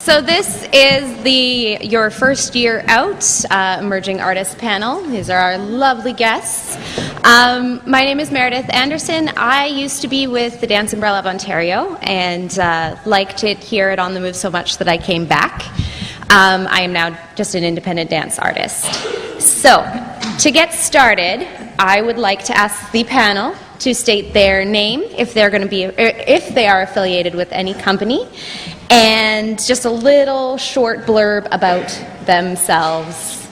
So this is your first year out emerging artist panel. These are our lovely guests. My name is Meredith Anderson. I used to be with the Dance Umbrella of Ontario and liked it here at On the Move so much that I came back. I am now just an independent dance artist. So to get started, I would like to ask the panel to state their name, if they're going to be, if they are affiliated with any company, and just a little short blurb about themselves.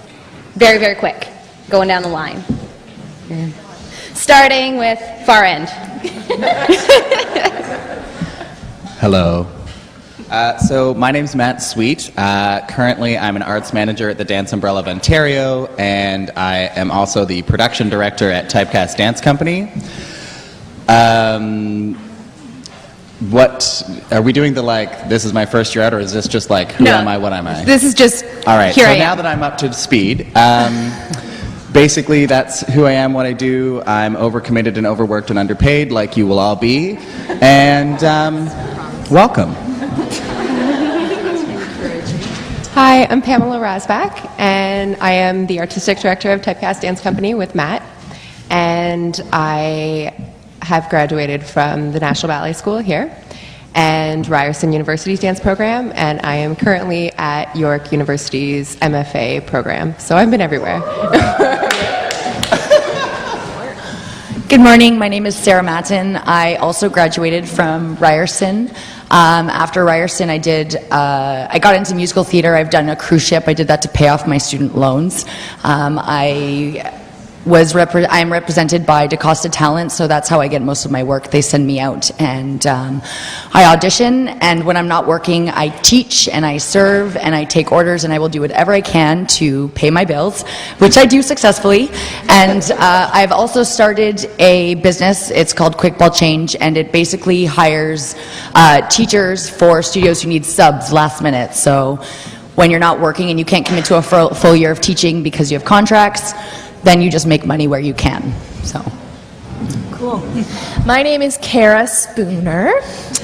Very, very quick, going down the line. Starting with far end. Hello. So my name's Matt Sweet. Currently I'm an arts manager at the Dance Umbrella of Ontario, and I am also the production director at Typecast Dance Company. What are we doing? This is my first year out, or is this just who am I, what am I? This is just all right. So now that I'm up to speed, basically that's who I am, what I do. I'm overcommitted and overworked and underpaid, like you will all be, and welcome. Hi, I'm Pamela Rasbach, and I am the artistic director of Typecast Dance Company with Matt, and I have graduated from the National Ballet School here and Ryerson University's dance program, and I am currently at York University's MFA program, so I've been everywhere. Good morning, my name is Sarah Matton. I also graduated from Ryerson. After Ryerson, I got into musical theater. I've done a cruise ship. I did that to pay off my student loans. I'm represented by DaCosta Talent, so that's how I get most of my work. They send me out and I audition, and when I'm not working, I teach and I serve and I take orders, and I will do whatever I can to pay my bills, which I do successfully. And I've also started a business. It's called Quick Ball Change, and it basically hires teachers for studios who need subs last minute. So when you're not working and you can't commit to a full year of teaching because you have contracts, then you just make money where you can. So. Cool. My name is Cara Spooner,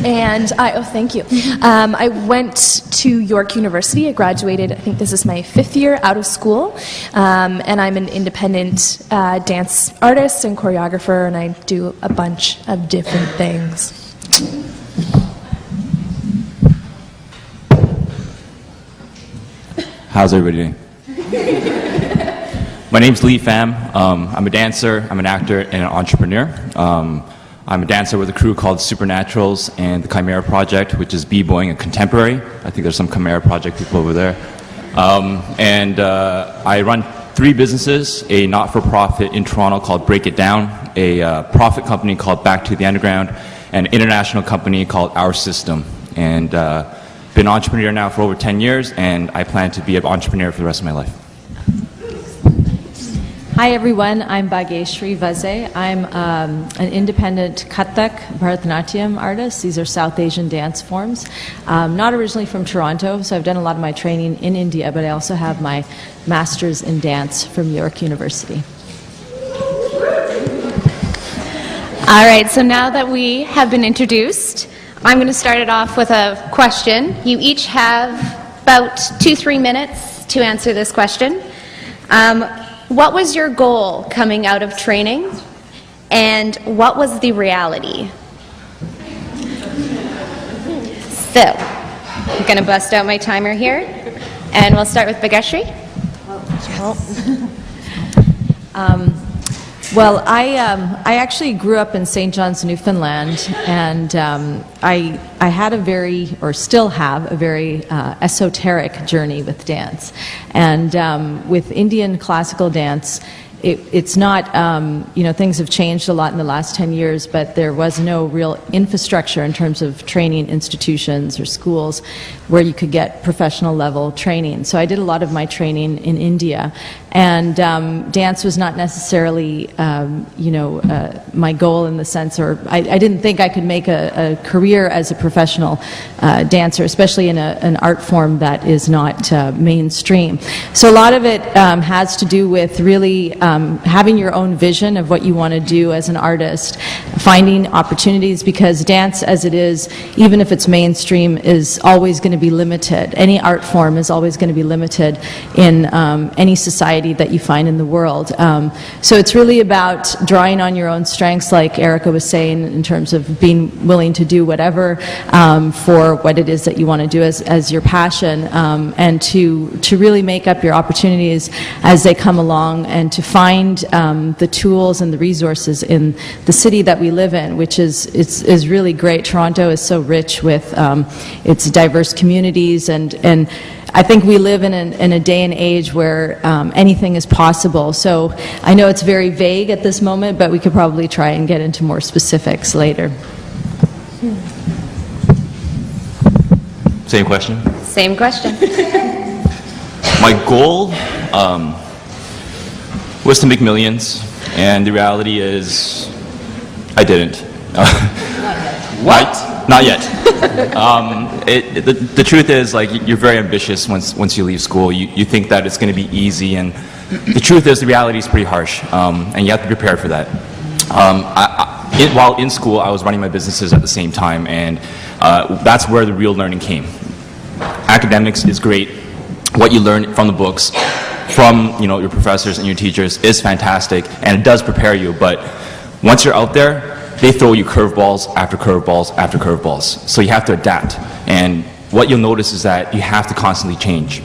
and thank you. I went to York University. I graduated, I think this is my 5th year out of school, and I'm an independent dance artist and choreographer, and I do a bunch of different things. How's everybody doing? My name's Pham. I'm a dancer, I'm an actor, and an entrepreneur. I'm a dancer with a crew called Supernaturals and the Chimera Project, which is b-boying and contemporary. I think there's some Chimera Project people over there. I run 3 businesses, a not-for-profit in Toronto called Break It Down, a profit company called Back to the Underground, and an international company called Our System. And been an entrepreneur now for over 10 years, and I plan to be an entrepreneur for the rest of my life. Hi everyone, I'm Bageshree Vaze. I'm an independent Kathak Bharatanatyam artist. These are South Asian dance forms. Not originally from Toronto, so I've done a lot of my training in India, but I also have my master's in dance from York University. All right, so now that we have been introduced, I'm going to start it off with a question. You each have about 2-3 minutes to answer this question. What was your goal coming out of training, and what was the reality? So, I'm going to bust out my timer here, and we'll start with Bageshree. Well, I actually grew up in St. John's, Newfoundland, and I had still have a very esoteric journey with dance. And with Indian classical dance, it's not, things have changed a lot in the last 10 years, but there was no real infrastructure in terms of training institutions or schools where you could get professional level training. So I did a lot of my training in India, and dance was not necessarily, my goal in the sense, or I didn't think I could make a career as a professional dancer, especially in an art form that is not mainstream. So a lot of it has to do with really having your own vision of what you want to do as an artist, finding opportunities, because dance as it is, even if it's mainstream, is always going to be limited. Any art form is always going to be limited in any society that you find in the world. So it's really about drawing on your own strengths, like Erica was saying, in terms of being willing to do whatever for what it is that you want to do as your passion, and to really make up your opportunities as they come along, and to find the tools and the resources in the city that we live in, which is really great. Toronto is so rich with its diverse communities, and I think we live in a day and age where anything is possible. So I know it's very vague at this moment, but we could probably try and get into more specifics later. Same question? Same question. My goal was to make millions, and the reality is I didn't. What? Not yet. The truth is, like, you're very ambitious once you leave school. You think that it's going to be easy, and the truth is the reality is pretty harsh, and you have to be prepared for that. While in school, I was running my businesses at the same time, and that's where the real learning came. Academics is great. What you learn from the books, from your professors and your teachers, is fantastic, and it does prepare you. But once you're out there, they throw you curveballs after curveballs after curveballs. So you have to adapt. And what you'll notice is that you have to constantly change.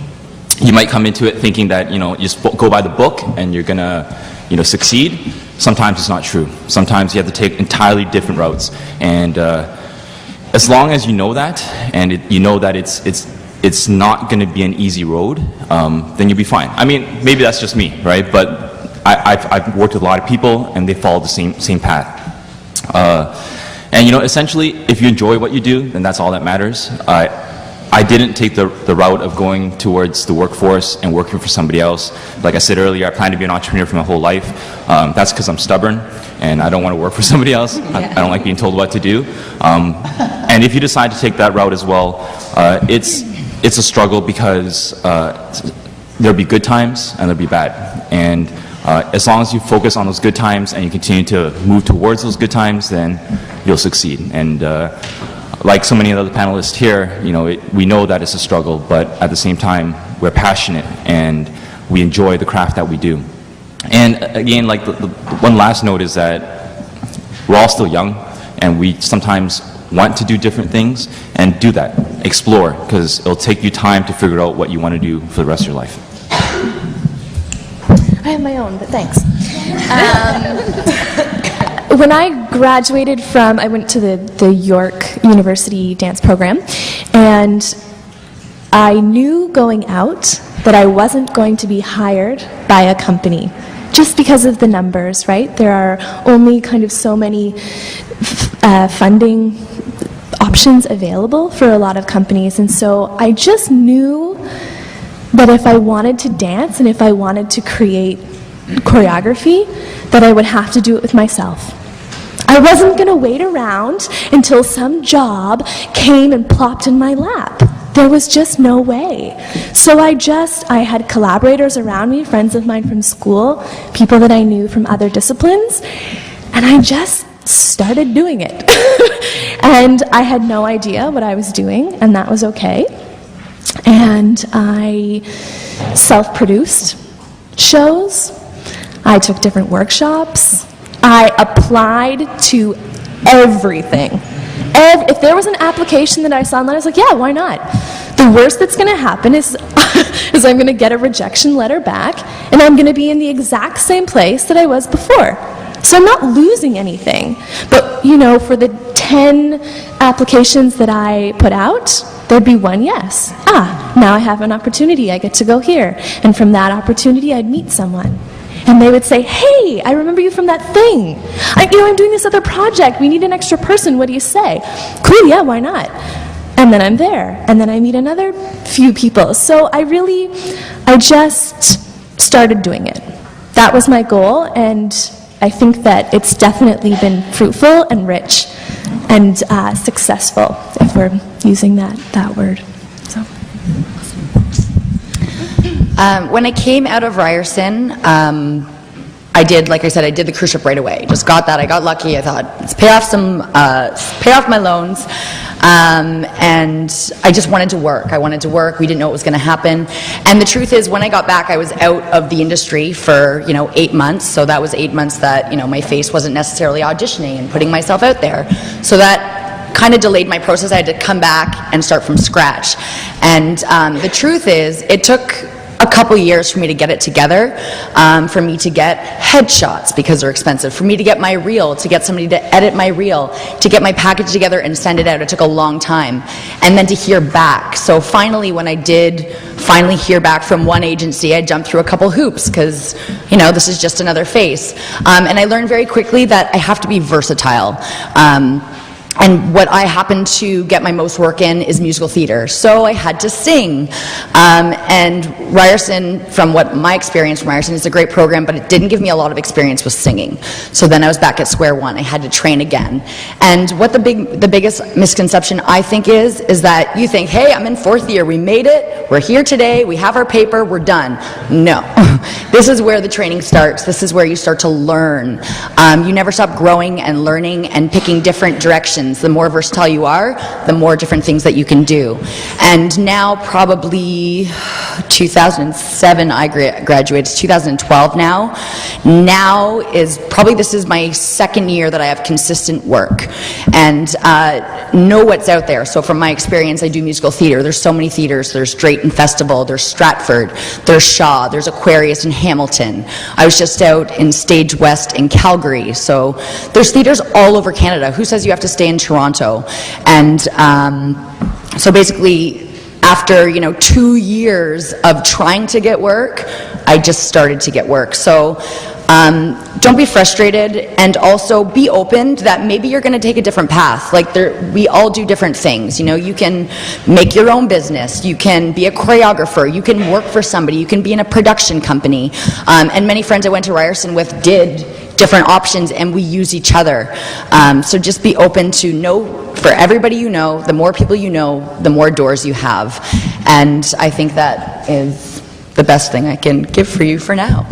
You might come into it thinking that you just go by the book and you're gonna succeed. Sometimes it's not true. Sometimes you have to take entirely different routes. And as long as you know that, and you know that it's not going to be an easy road, then you'll be fine. I mean, maybe that's just me, right? But I've worked with a lot of people, and they follow the same path. And essentially, if you enjoy what you do, then that's all that matters. I didn't take the route of going towards the workforce and working for somebody else. Like I said earlier, I plan to be an entrepreneur for my whole life. That's because I'm stubborn, and I don't want to work for somebody else. I don't like being told what to do. And if you decide to take that route as well, it's a struggle, because there'll be good times and there'll be bad. And as long as you focus on those good times and you continue to move towards those good times, then you'll succeed. And like so many other panelists here, we know that it's a struggle, but at the same time, we're passionate and we enjoy the craft that we do. And again, like the one last note is that we're all still young, and we sometimes want to do different things, and do that. Explore, because it'll take you time to figure out what you want to do for the rest of your life. I have my own, but thanks. When I graduated I went to the York University dance program, and I knew going out that I wasn't going to be hired by a company, just because of the numbers, right? There are only kind of so many funding options available for a lot of companies, and so I just knew that if I wanted to dance and if I wanted to create choreography, that I would have to do it with myself. I wasn't going to wait around until some job came and plopped in my lap. There was just no way. So I had collaborators around me, friends of mine from school, people that I knew from other disciplines, and I just started doing it. And I had no idea what I was doing, and that was okay. And I self-produced shows. I took different workshops. I applied to everything. If there was an application that I saw online, I was like, yeah, why not? The worst that's going to happen is I'm going to get a rejection letter back, and I'm going to be in the exact same place that I was before. So I'm not losing anything. But, for the 10 applications that I put out, there'd be one yes. Now I have an opportunity. I get to go here. And from that opportunity, I'd meet someone. And they would say, hey, I remember you from that thing. I'm doing this other project. We need an extra person. What do you say? Cool, yeah, why not? And then I'm there. And then I meet another few people. So I just started doing it. That was my goal, and I think that it's definitely been fruitful and rich and successful, if we're using that word. So. When I came out of Ryerson, like I said, I did the cruise ship right away. Just got that. I got lucky. I thought, let's pay off my loans. And I just wanted to work. I wanted to work. We didn't know what was going to happen. And the truth is, when I got back, I was out of the industry for, 8 months. So that was 8 months that, my face wasn't necessarily auditioning and putting myself out there. So that kind of delayed my process. I had to come back and start from scratch. And the truth is, it took a couple years for me to get it together, for me to get headshots because they're expensive, for me to get my reel, to get somebody to edit my reel, to get my package together and send it out. It took a long time. And then to hear back. So finally, when I did finally hear back from one agency, I jumped through a couple hoops because, this is just another face. And I learned very quickly that I have to be versatile. And what I happen to get my most work in is musical theater. So I had to sing. And Ryerson, from what my experience from Ryerson, is a great program, but it didn't give me a lot of experience with singing. So then I was back at square one. I had to train again. And what the biggest misconception I think is that you think, hey, I'm in 4th year, we made it, we're here today, we have our paper, we're done. No. This is where the training starts. This is where you start to learn. You never stop growing and learning and picking different directions. The more versatile you are, the more different things that you can do. And now, probably 2007, I graduated. It's 2012 now. Now is probably, this is my 2nd year that I have consistent work and know what's out there. So from my experience, I do musical theater. There's so many theaters. There's Drayton Festival, there's Stratford, there's Shaw, there's Aquarius in Hamilton. I was just out in Stage West in Calgary. So there's theaters all over Canada. Who says you have to stay in Toronto? And so basically, after 2 years of trying to get work, I just started to get work. So don't be frustrated, and also be open to that maybe you're going to take a different path. We all do different things. You can make your own business, you can be a choreographer, you can work for somebody, you can be in a production company. And many friends I went to Ryerson with did different options, and we use each other. So just be open to for everybody the more people the more doors you have. And I think that is the best thing I can give for you for now.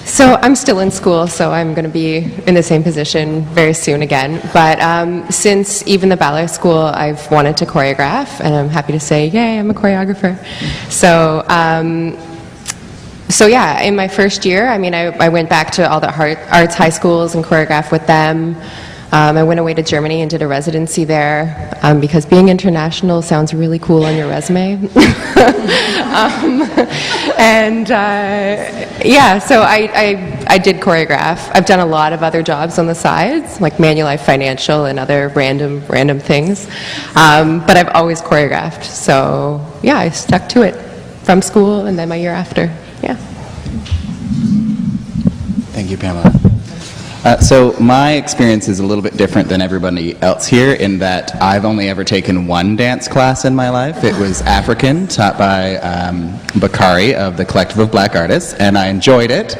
So I'm still in school, so I'm going to be in the same position very soon again. But since even the ballet school, I've wanted to choreograph, and I'm happy to say, yay, I'm a choreographer. So yeah, in my first year, I went back to all the arts high schools and choreographed with them. I went away to Germany and did a residency there because being international sounds really cool on your resume. So I did choreograph. I've done a lot of other jobs on the sides, like Manulife Financial and other random things. But I've always choreographed. So yeah, I stuck to it from school and then my year after. Yeah. Thank you, Pamela. So my experience is a little bit different than everybody else here in that I've only ever taken one dance class in my life. It was African, taught by Bakari of the Collective of Black Artists, and I enjoyed it,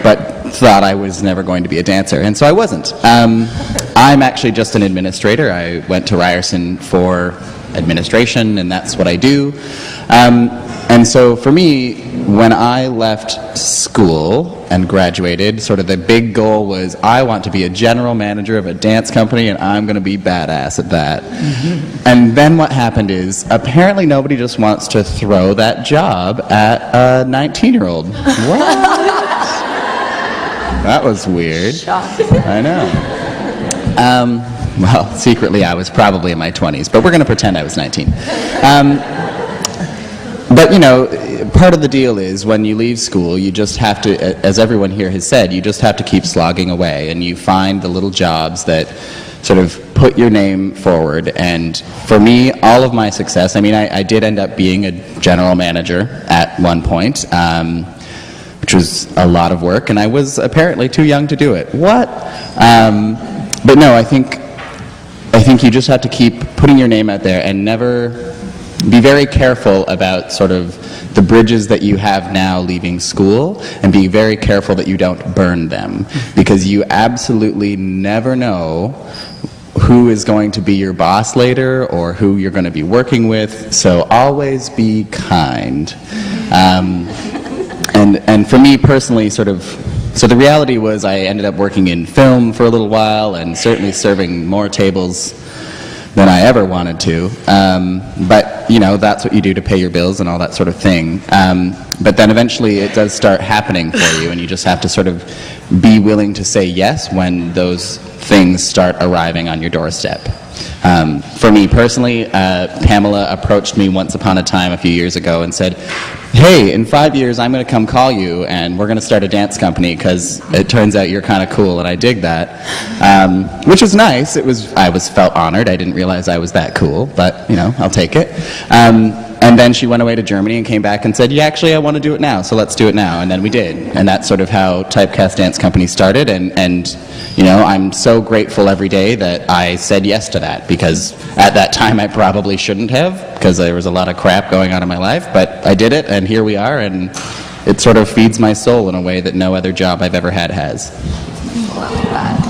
but thought I was never going to be a dancer, and so I wasn't. I'm actually just an administrator. I went to Ryerson for administration, and that's what I do. And so for me, when I left school and graduated, sort of the big goal was I want to be a general manager of a dance company, and I'm going to be badass at that. Mm-hmm. And then what happened is apparently nobody just wants to throw that job at a 19-year-old. What? That was weird. I know. Well, secretly I was probably in my 20s, but we're going to pretend I was 19. But, part of the deal is when you leave school, you just have to, as everyone here has said, you just have to keep slogging away, and you find the little jobs that sort of put your name forward. And for me, all of my success, I did end up being a general manager at one point, which was a lot of work, and I was apparently too young to do it. What? But no, I think you just have to keep putting your name out there and never be very careful about sort of the bridges that you have now leaving school, and be very careful that you don't burn them, because you absolutely never know who is going to be your boss later or who you're going to be working with, so always be kind. And for me personally, so the reality was I ended up working in film for a little while and certainly serving more tables than I ever wanted to. But, that's what you do to pay your bills and all that sort of thing. But then eventually it does start happening for you, and you just have to sort of be willing to say yes when those things start arriving on your doorstep. For me personally, Pamela approached me once upon a time a few years ago and said, hey, in 5 years I'm going to come call you and we're going to start a dance company because it turns out you're kind of cool, and I dig that. Which was nice. I felt honored. I didn't realize I was that cool, but, I'll take it. And then she went away to Germany and came back and said, yeah, actually, I want to do it now, so let's do it now. And then we did. And that's sort of how Typecast Dance Company started. And I'm so grateful every day that I said yes to that, because at that time I probably shouldn't have, because there was a lot of crap going on in my life. But I did it, and here we are, and it sort of feeds my soul in a way that no other job I've ever had has. Love that.